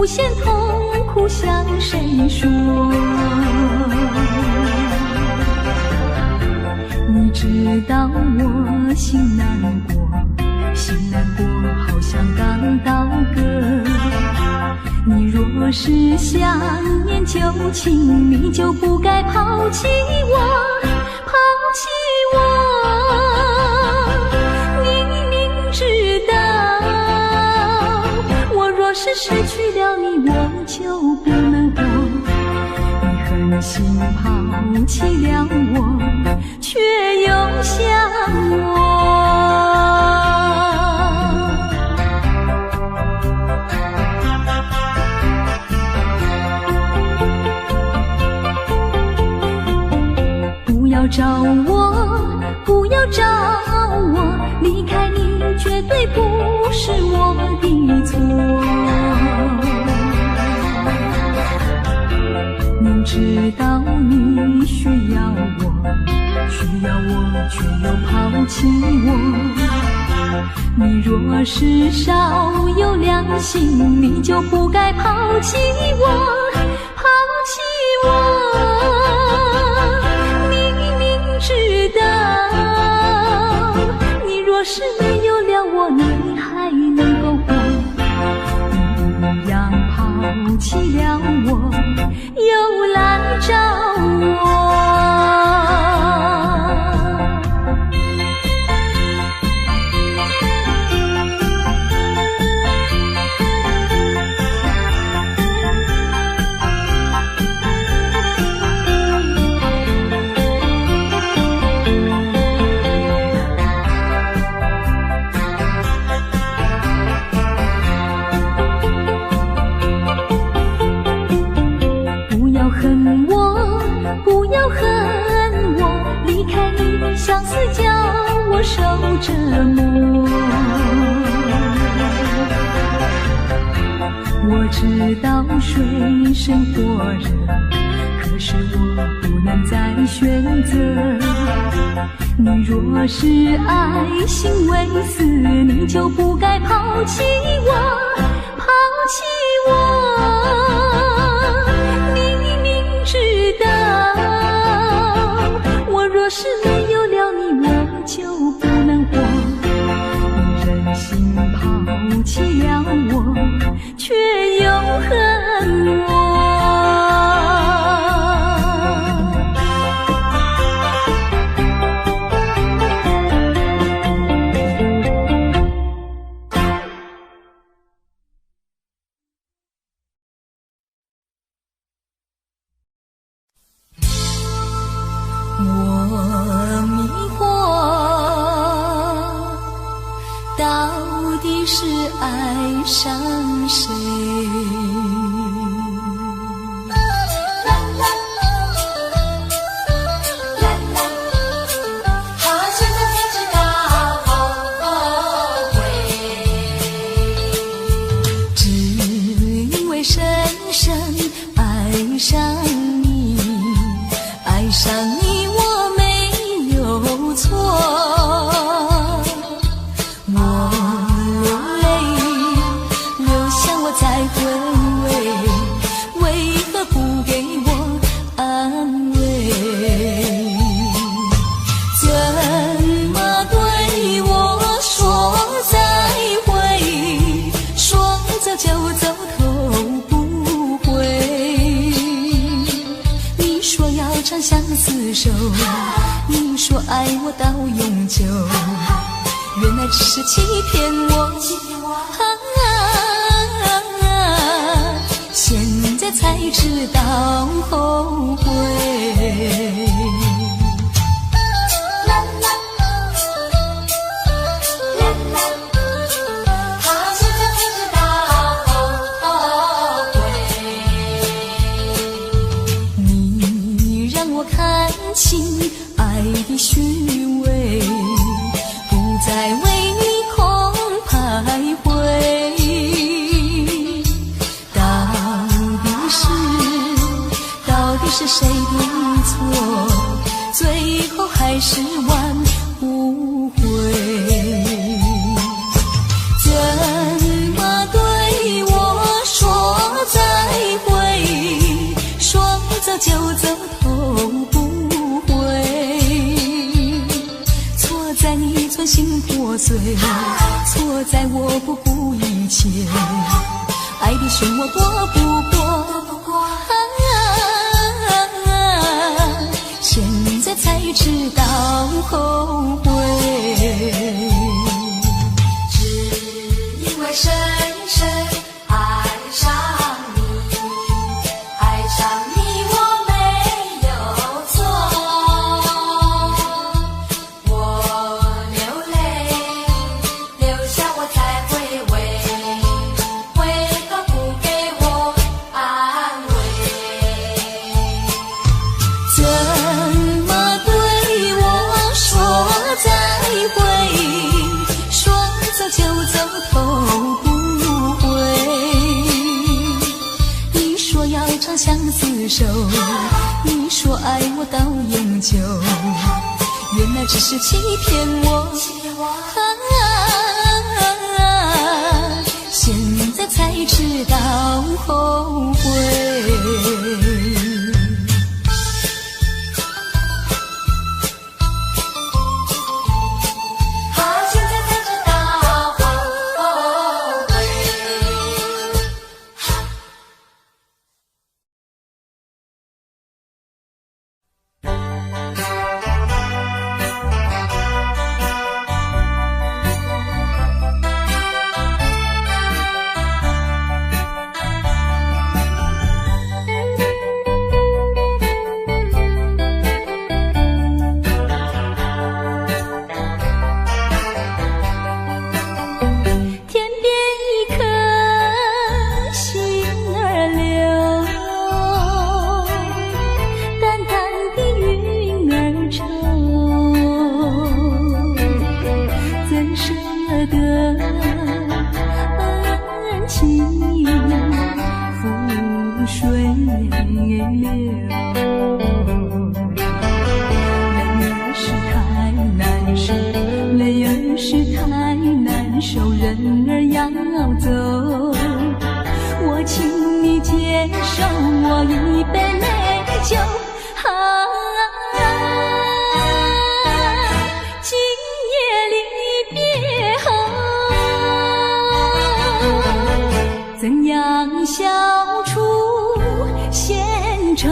无限痛苦向谁说？你知道我心难过，心难过好像刚到歌。你若是想念旧情，你就不该抛弃我，抛弃我。你明知道我若是失去了你，我就不能活。你狠心抛弃了我，却又想我。不要找我，不要找我，离开你绝对不是我的错。明知道你需要我，却又抛弃我。你若是少有良心，你就不该抛弃我，抛弃我。知道你若是没有了我，你还能够活。你一样抛弃了我，又来找我。相思叫我受折磨，我知道水深火热，可是我不能再选择。你若是爱心未死，你就不该抛弃我，抛弃我。你明知道我若是没有了你，我就不能活。你忍心抛弃了我，却又恨我。我迷惑，到底是爱上谁？只因为深深爱上你，爱上你。相厮守，你说爱我到永久，原来只是欺骗我，现在才知道后悔。情爱的虚伪，不再为你空徘徊。到底是谁的错？最后还是挽不回。怎么对我说碎，错在我不顾一切，爱的漩涡躲不过，现在才知道后悔，只因为深深爱上你，爱上你我没有错，我流泪，流下我才回味，为何不给我安慰？怎么对我说再会？说走就走，头不回。你说要长相厮守，你说爱我到永久，原来只是欺骗我。现在才知道后悔。现在才知道后悔。天边一颗星儿流，淡淡的云儿愁，怎舍得恩情覆水流？泪儿是太难受，人儿要走，我请你接受我一杯美酒。今夜离别后，怎样消除闲愁？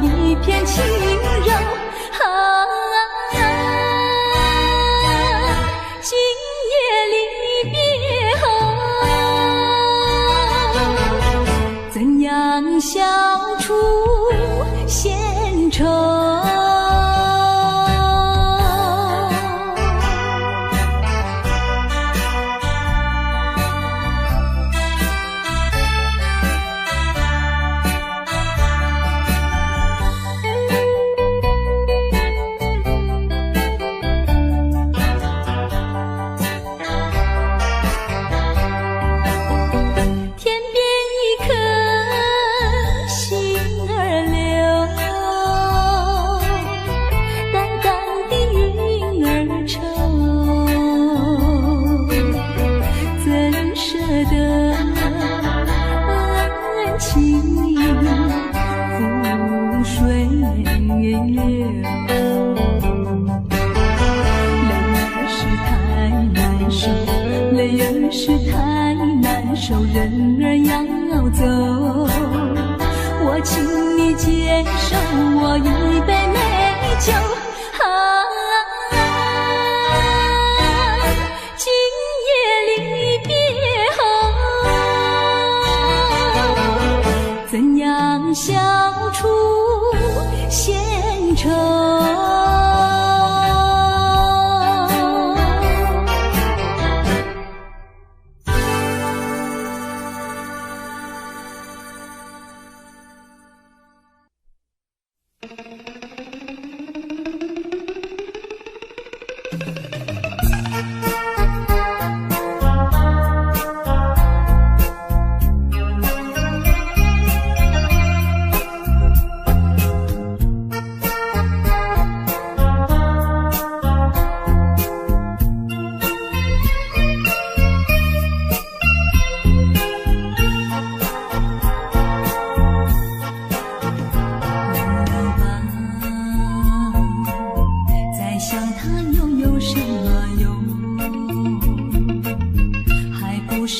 一片轻柔，今夜离别后，怎样消除闲愁？泪儿是太难受，人儿要走，我请你接受我一杯美酒。今夜离别后，怎样消除闲愁？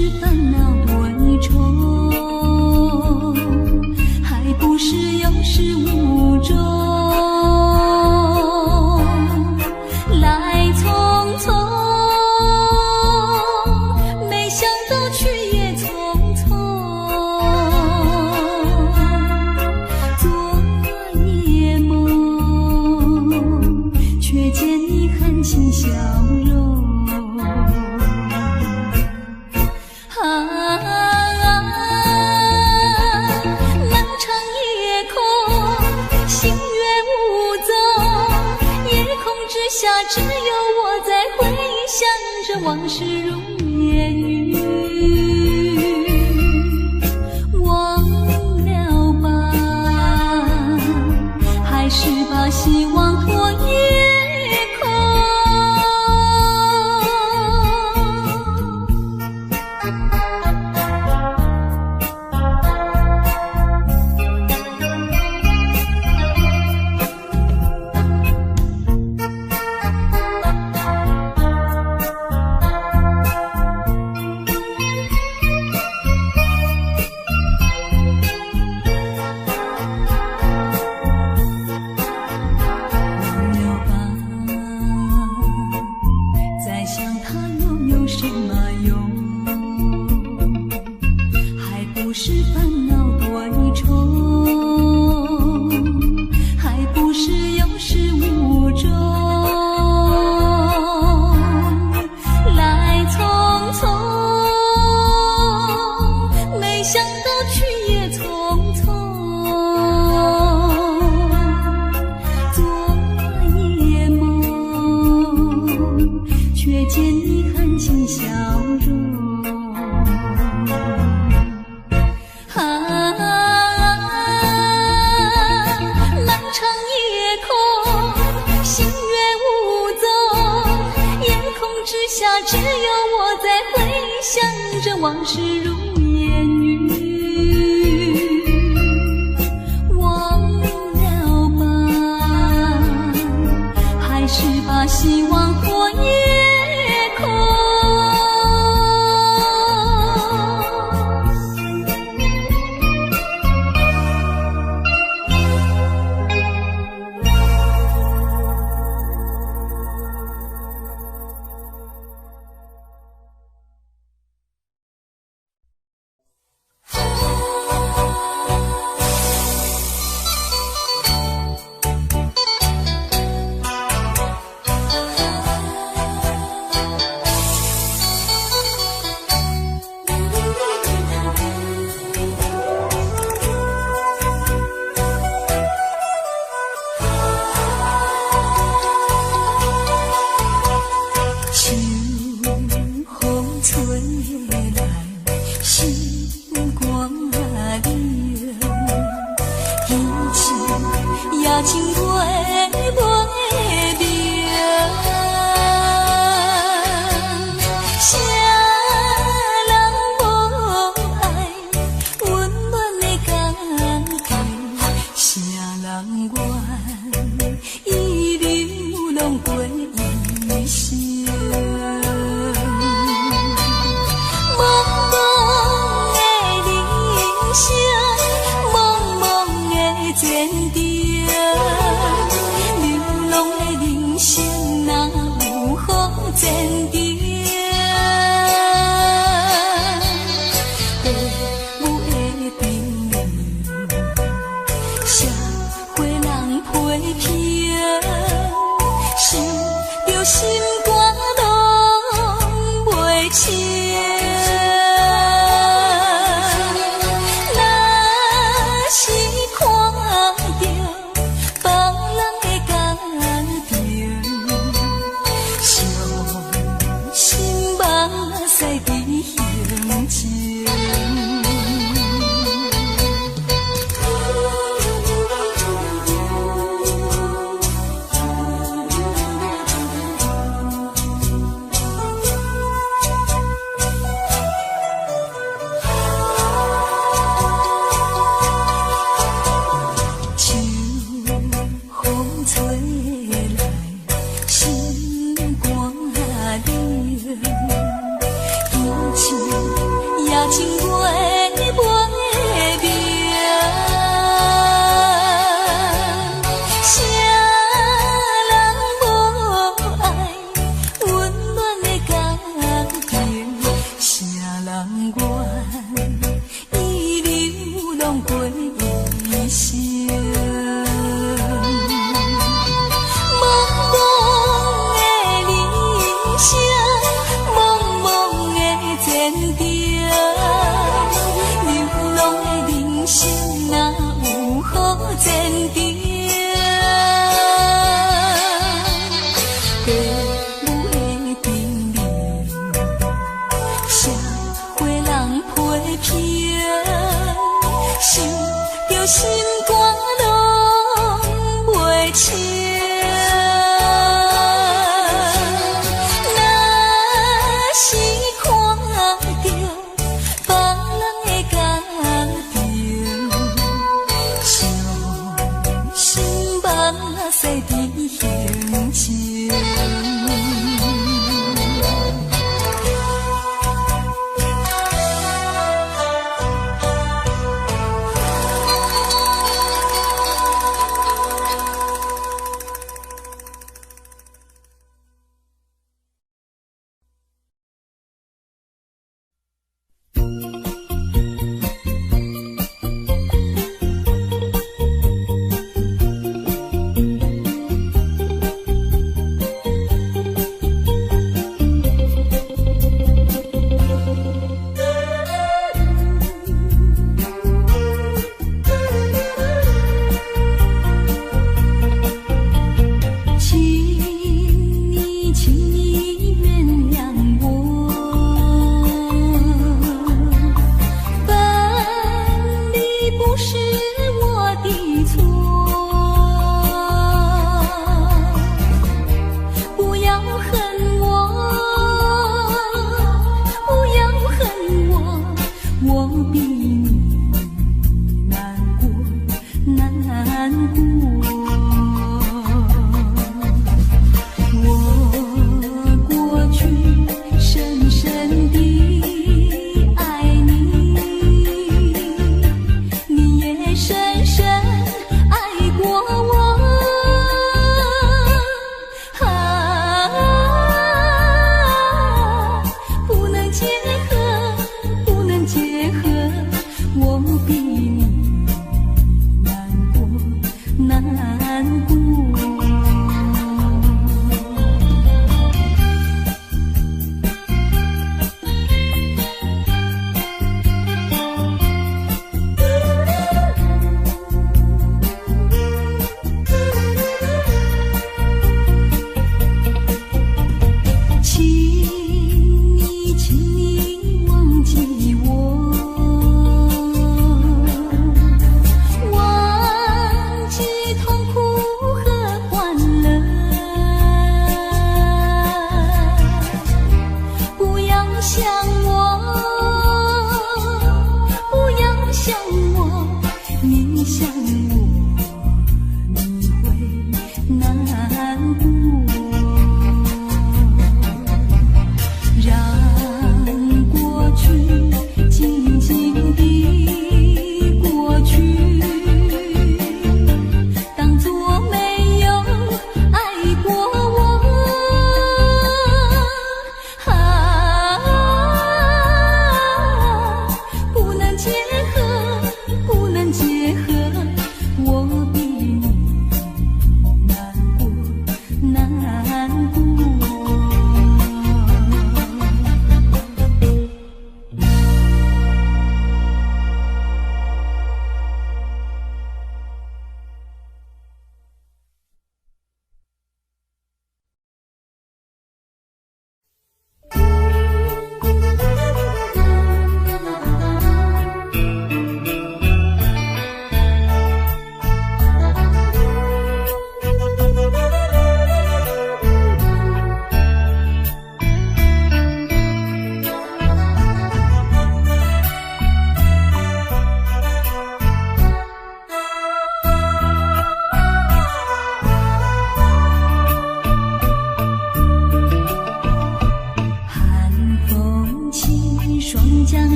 是烦恼多一重，还不是有始无终。来匆匆，没想到去也匆匆。昨夜梦，却见你含情笑容。漫长夜空，星月无踪，夜空之下只有我在回想着往事如烟云。忘了吧，还是把希望托夜空。不是烦恼多一重，还不是有始无终。来匆匆，没想到去也匆匆。昨夜梦，却见你含情笑容。之下只有我在回想着往事如烟云。忘了吧，还是把希望托夜空。情月袂明。啥人无爱温暖的家庭？啥人愿意流浪过一生？前程，父母的叮咛，社会人批评，想着心肝拢袂清。若是看着别人的家庭，心梦细滴行情。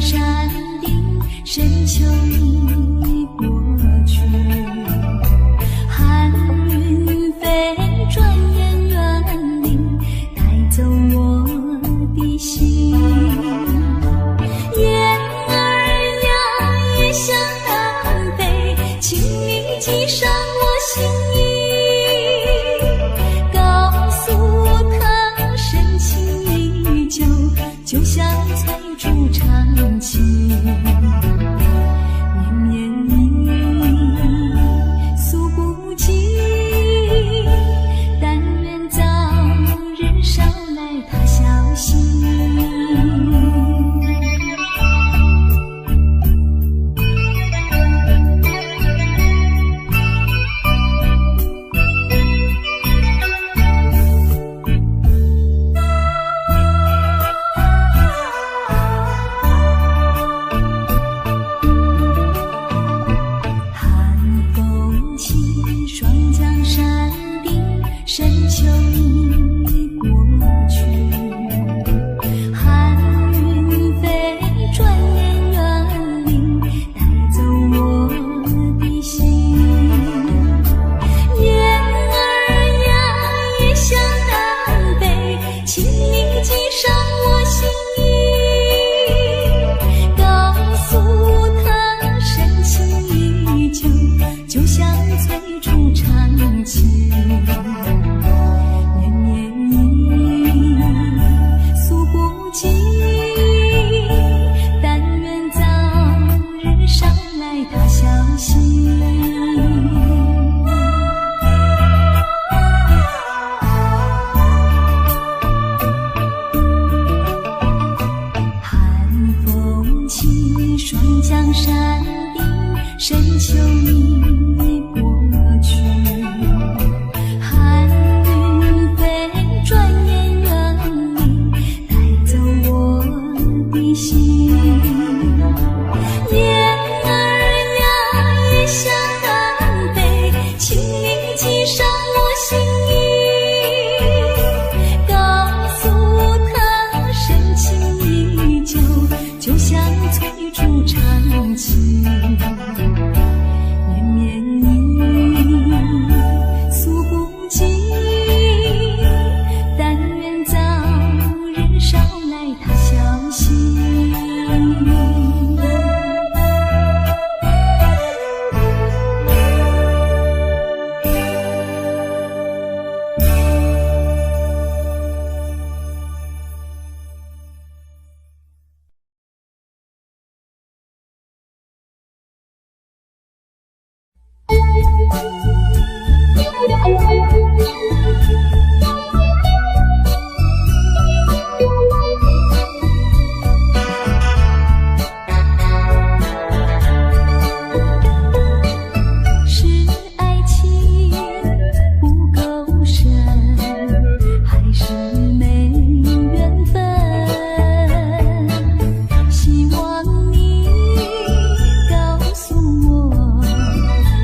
山顶，深秋已过去。寒云飞，转眼远离，带走我的心。雁儿呀，也向南飞，请你寄上我心意，告诉他深情依旧，就像翠竹长青。绵绵意，诉不尽，但愿早日捎来他消息。深秋已过去，寒云飞，转眼远离，带走我的心。雁儿呀，也向南飞，请你寄上我心意，告诉他深情依旧，就像翠竹长青。他消息，寒风起，霜降山顶，深秋已过去。寒云飞，转眼远离，带走我的心。向南飞，请你寄上我心意，告诉他深情依旧，就像翠竹长青。绵绵意，诉不尽，但愿早日捎来他消息。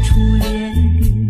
初恋的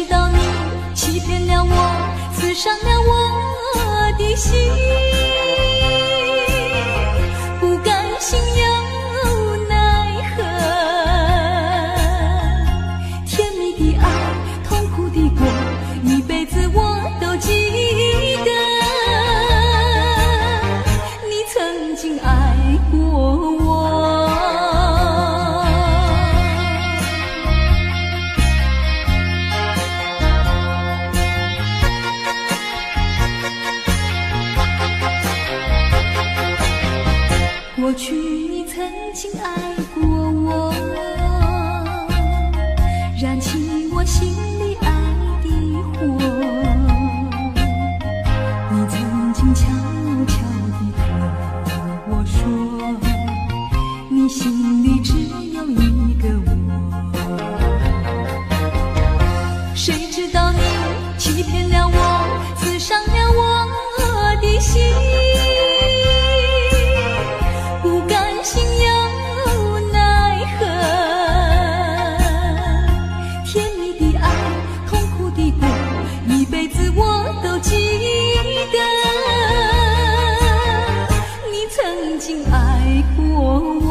道你欺骗了我，刺伤了我的心，不甘心又奈何，甜蜜的爱，痛苦的过，一辈子我都记得，你曾经爱过我。过去你曾经爱过我，燃起我心里爱的火，你曾经悄悄地对我说，你心里只有一个我。谁知道你欺骗了我，刺伤了我的心，不甘心又奈何，甜蜜的爱，痛苦的过，一辈子我都记得，你曾经爱过我。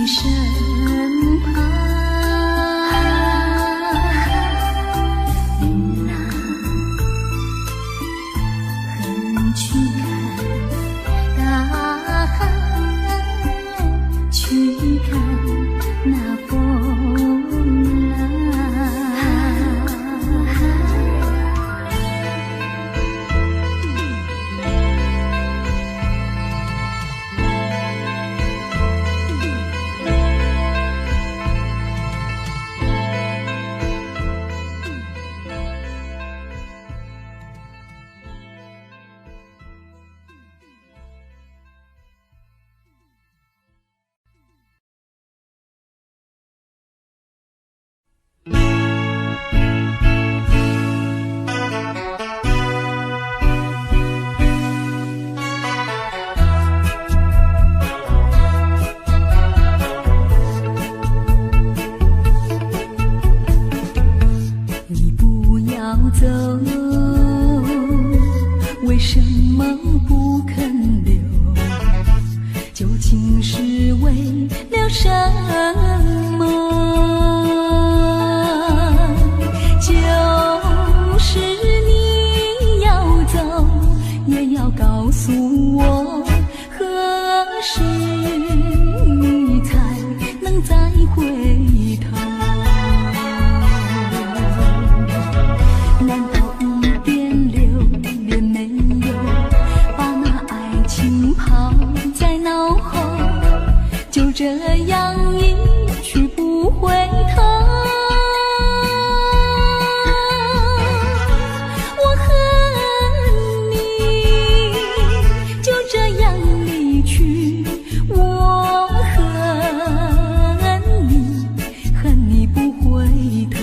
身旁。云啊，横去看大海，去看那风浪。你不要走，为什么不肯留？究竟是为了什么？就是你要走，也要告诉我，何时你才能再回头？难道一点留恋没有，把那爱情抛在脑后，就这样一去不回头？我恨你就这样离去，我恨你，恨你不回头。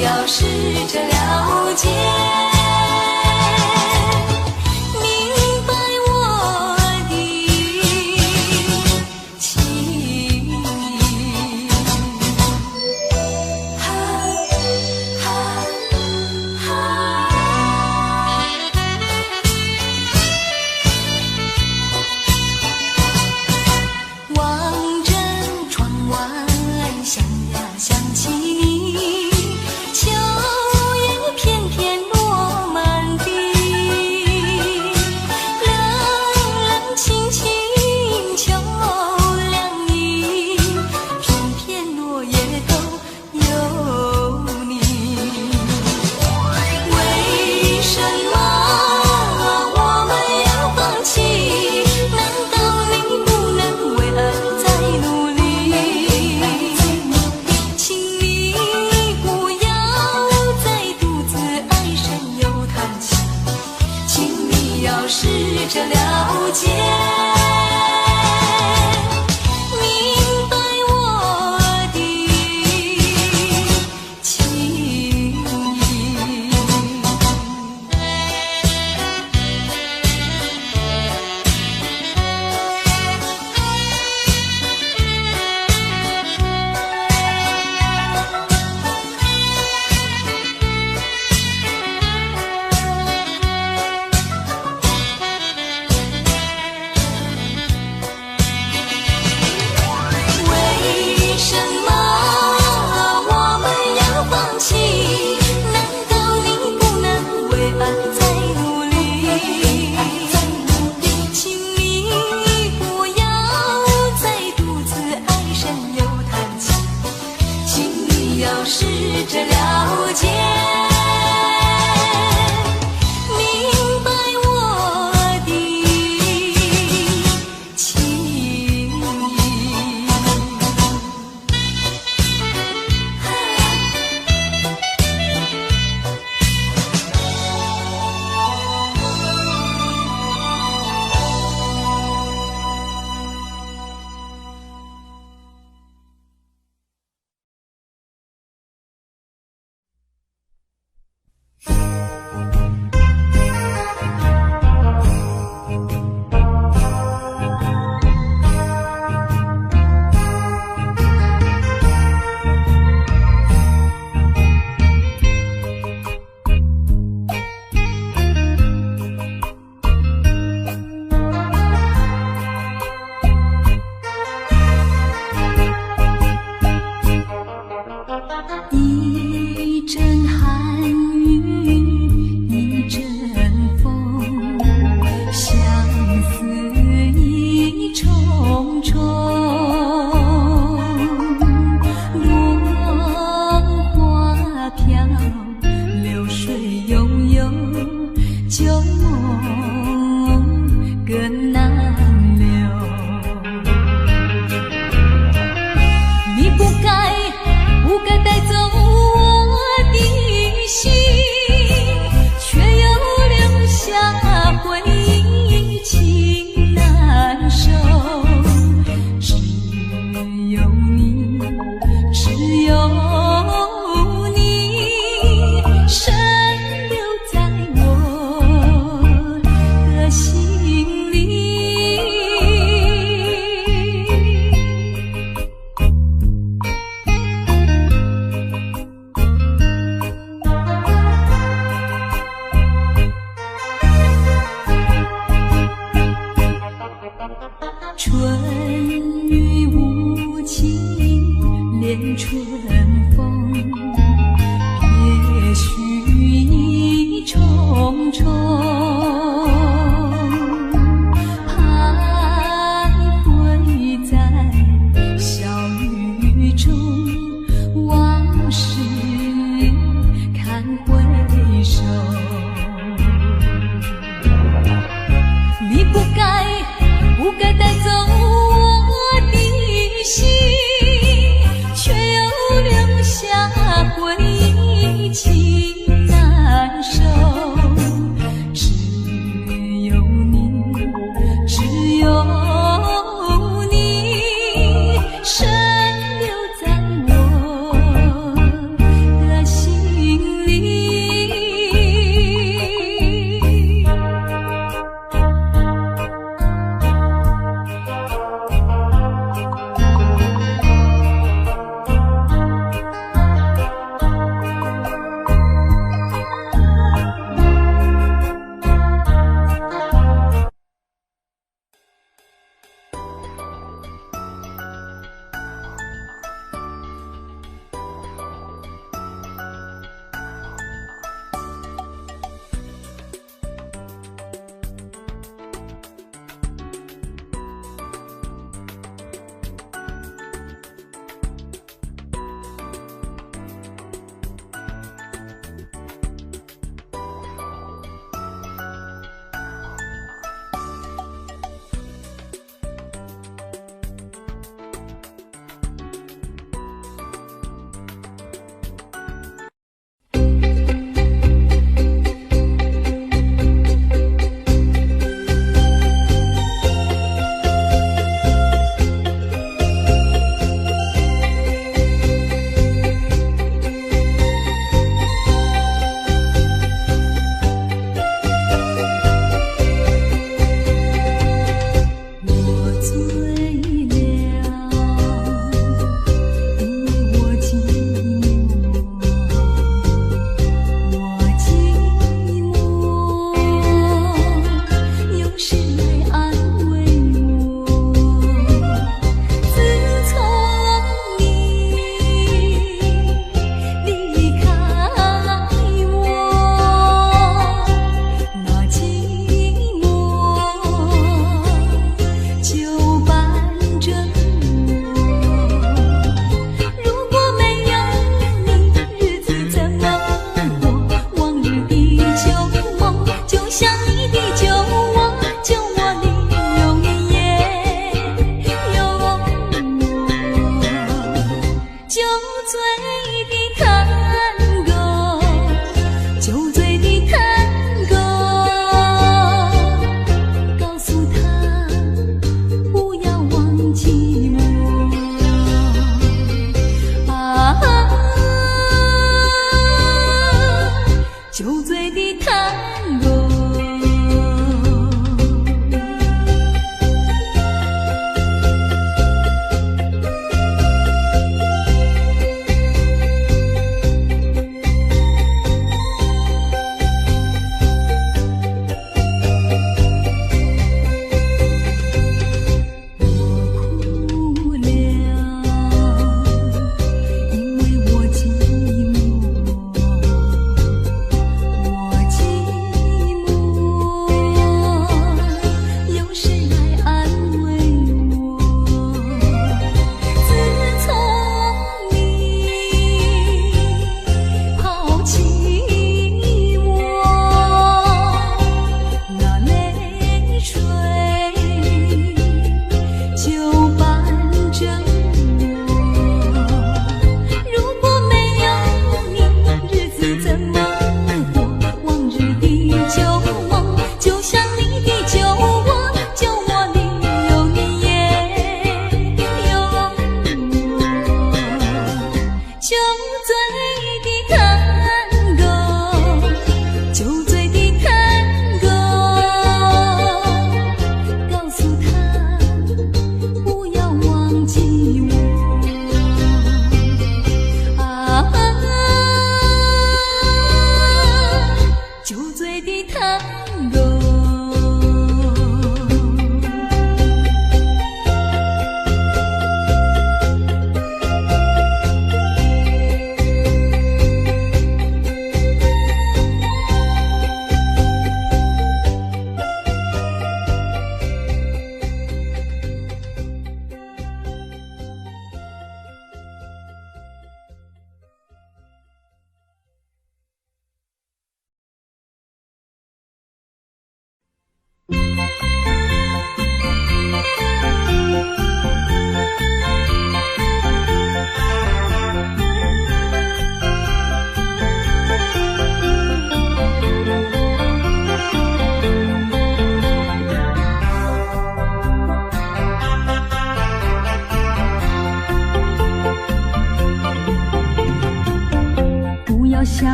要试着了解，明白我的情意。哈哈哈。望着窗外，想呀想起你，秋叶片片落酒醉的探戈。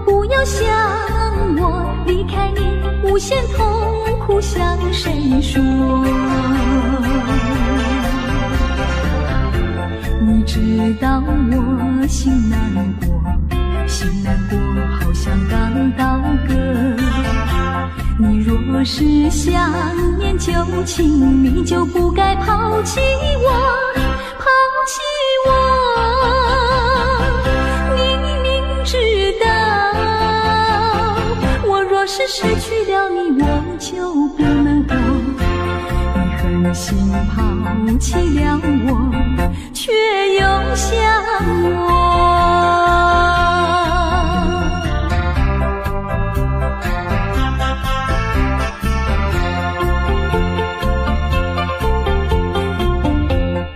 不要想我，离开你无限痛苦向谁说？你知道我心难过，心难过好像刚到歌。你若是想念旧情，你就不该抛弃我，抛弃我。知道我若是失去了你，我就不能活。你狠心抛弃了我，却又想我。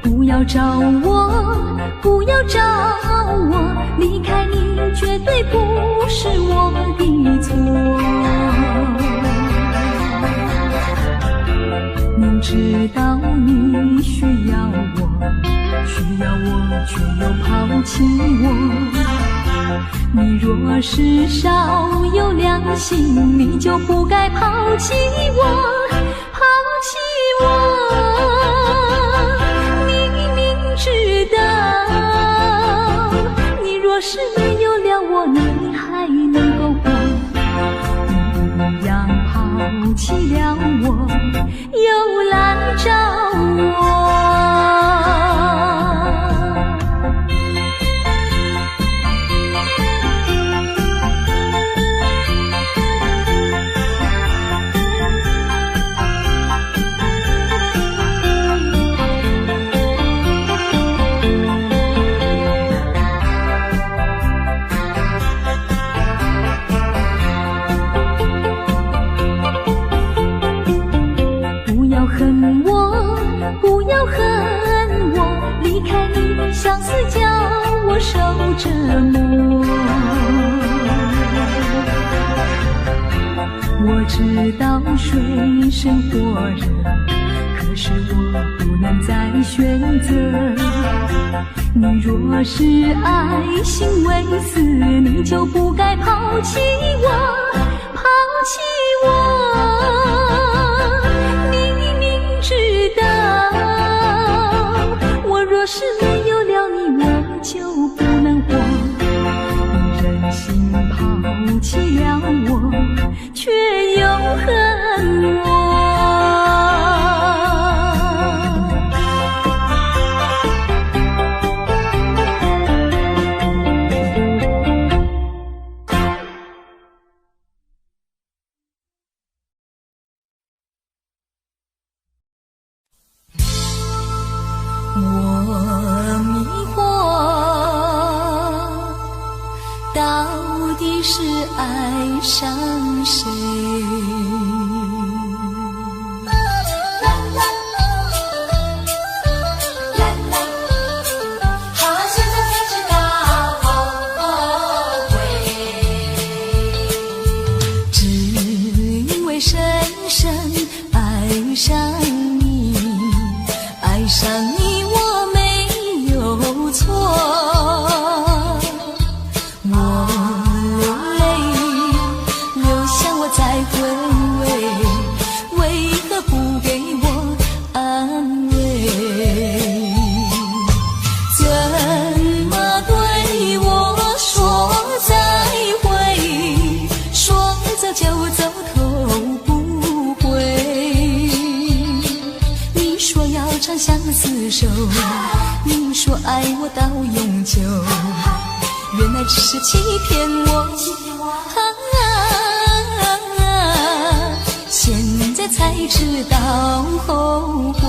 不要找我，不要找我，离开你绝对不是我的错。明知道你需要我，却又抛弃我。你若是少有良心，你就不该抛弃我，抛弃我。你明知道你若是没有了我，你还能够活。你一样抛弃了我，又来找我。相思叫我受折磨，我知道水深火热，可可是我不能再选择。你若是爱心为死，你就不该抛弃我，抛弃我。你明知道，我若是没有了你，我就不能活。你忍心抛弃了我，却又恨我。我迷惑，到底是爱上谁？好，现在才知道后悔，只因为深深爱上你，爱上你我没有错。我流泪，流向我再回味，为何不给我安慰？怎么对我说再会，说走就走头不回？你说要长相厮守，你说爱我到永久，原来只是欺骗我。现在才知道后悔。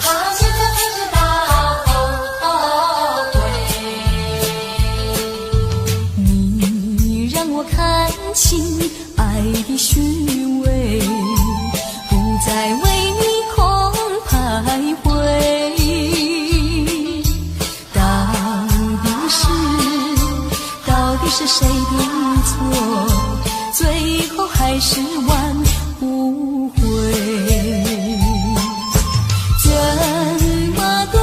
好，现在才知道后悔，你让我看清爱的虚伪，不再为你空徘徊。到底是谁的错？最后还是挽不回。怎么对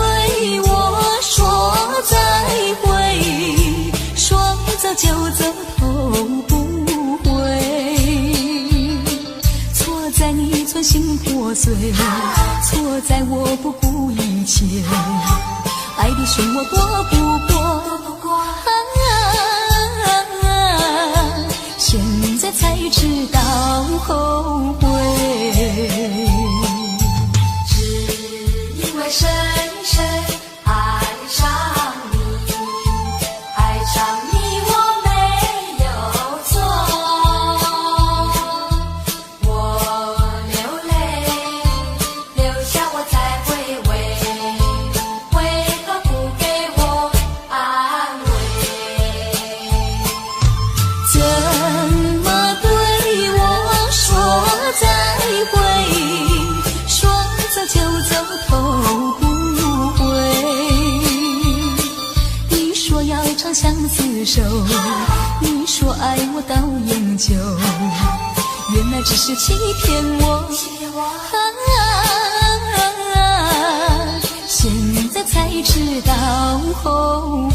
我说再会，说走就走头不回？错在你存心破碎，错在我不顾一切，爱的漩涡过不过？现在才知道后悔。只因为深深爱上你，爱上你我没有错。我流泪，流下我才回味，为何不给我安慰？怎么对我说再会，说走就走头不回？你说要长相厮守，你说爱我到永久，原来只是欺骗我。现在才知道后悔。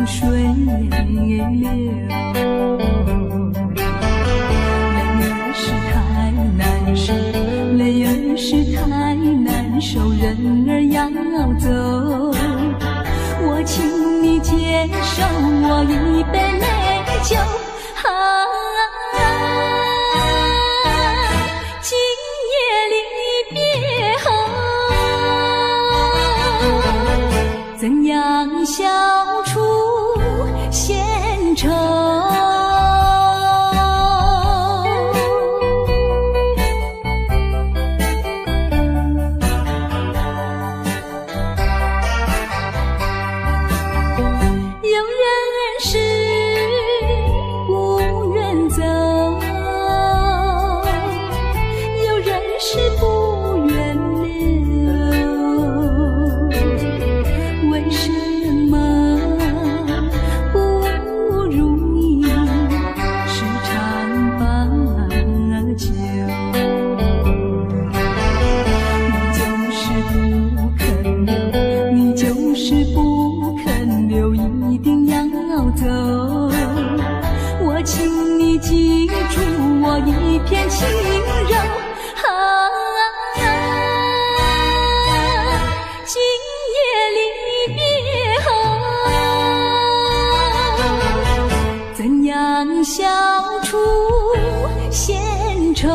水流。人儿要走，我请你接受我一杯美酒。今夜离别后，怎样消除闲愁？一片轻柔，今夜离别后，怎样消除闲愁？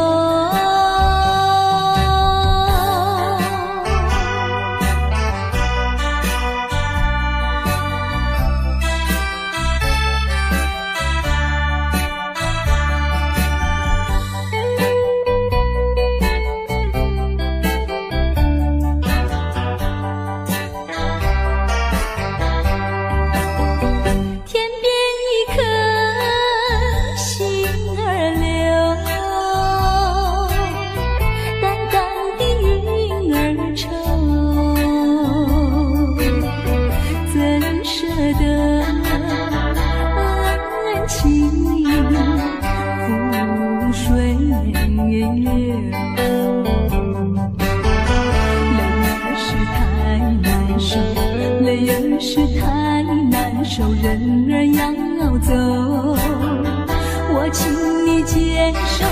泪儿是太难受，人儿要走，我请你接受